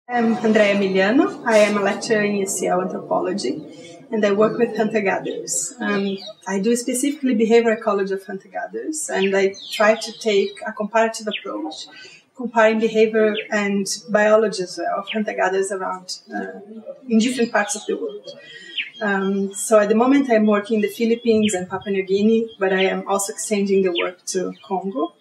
I'm andreamigliano. I am a lecturer in UCL anthropology, and I work with hunter-gatherers. I do specifically behavioral ecology of hunter-gatherers, and I try to take a comparative approach, comparing behavior and biology as well of hunter-gatherers around in different parts of the world. So at the moment I'm working in the Philippines and Papua New Guinea, but I am also extending the work to Congo.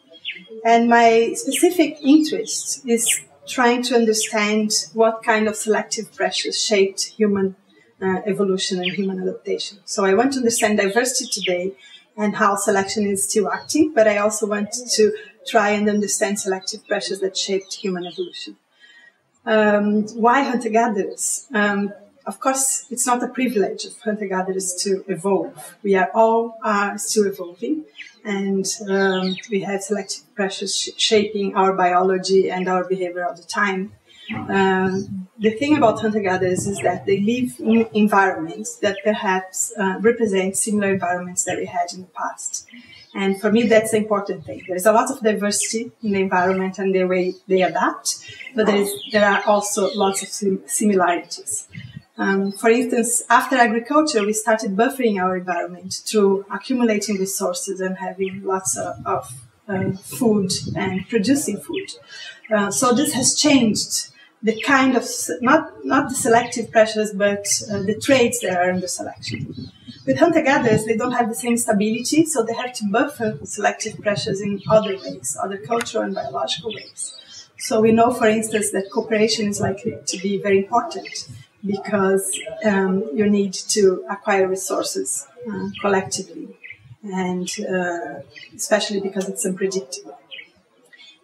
And my specific interest is trying to understand what kind of selective pressures shaped human evolution and human adaptation. So I want to understand diversity today and how selection is still acting, but I also want to try and understand selective pressures that shaped human evolution. Why hunter-gatherers? Of course, it's not a privilege of hunter-gatherers to evolve. We are all still evolving, and we have selective pressures shaping our biology and our behavior all the time. The thing about hunter-gatherers is that they live in environments that perhaps represent similar environments that we had in the past. And for me, that's the important thing. There's a lot of diversity in the environment and the way they adapt, but there are also lots of similarities. For instance, after agriculture, we started buffering our environment through accumulating resources and having lots of food and producing food. So this has changed the kind of, not the selective pressures, but the traits that are under selection. With hunter-gatherers, they don't have the same stability, so they have to buffer selective pressures in other ways, other cultural and biological ways. So we know, for instance, that cooperation is likely to be very important, because you need to acquire resources collectively, and especially because it's unpredictable.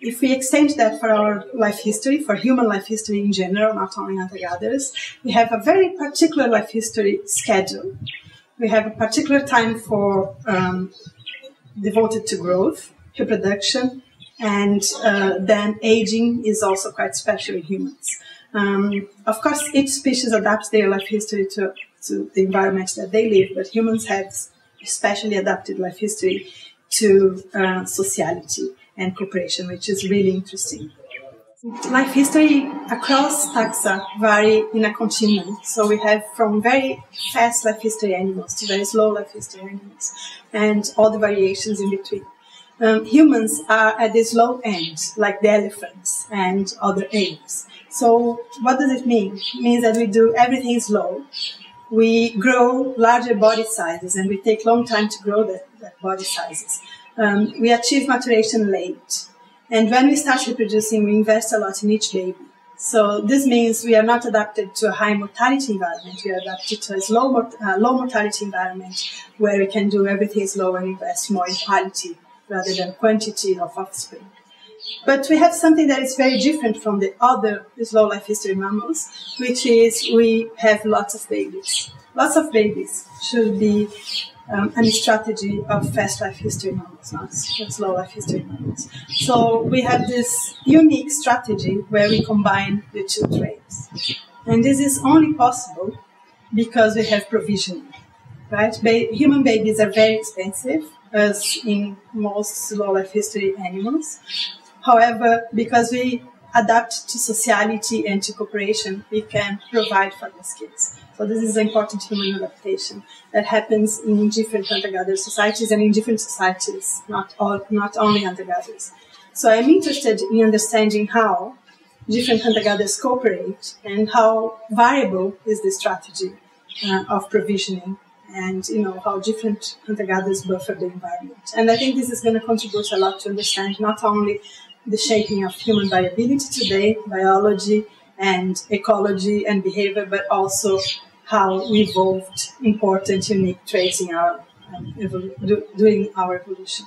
If we extend that for our life history, for human life history in general, not only hunter-gatherers, we have a very particular life history schedule. We have a particular time for devoted to growth, reproduction, and then aging is also quite special in humans. Of course, each species adapts their life history to the environment that they live, but humans have especially adapted life history to sociality and cooperation, which is really interesting. Life history across taxa vary in a continuum. So we have from very fast life history animals to very slow life history animals, and all the variations in between. Humans are at the slow end, like the elephants and other apes. So what does it mean? It means that we do everything slow. We grow larger body sizes, and we take long time to grow that body sizes. We achieve maturation late. And when we start reproducing, we invest a lot in each baby. So this means we are not adapted to a high mortality environment. We are adapted to a low mortality environment where we can do everything slow and invest more in quality rather than quantity of offspring. But we have something that is very different from the other slow life history mammals, which is we have lots of babies. Lots of babies should be a strategy of fast life history mammals, not slow life history mammals. So we have this unique strategy where we combine the two traits. And this is only possible because we have provisioning, right? Human babies are very expensive, as in most slow life history animals. However, because we adapt to sociality and to cooperation, we can provide for these kids. So this is an important human adaptation that happens in different hunter-gatherer societies and in different societies, not only hunter-gatherers. So I'm interested in understanding how different hunter-gatherers cooperate and how variable is the strategy of provisioning, and how different hunter-gatherers buffer the environment. And I think this is going to contribute a lot to understand not only the shaping of human variability today, biology and ecology and behavior, but also how we evolved important, unique traits in our during our evolution.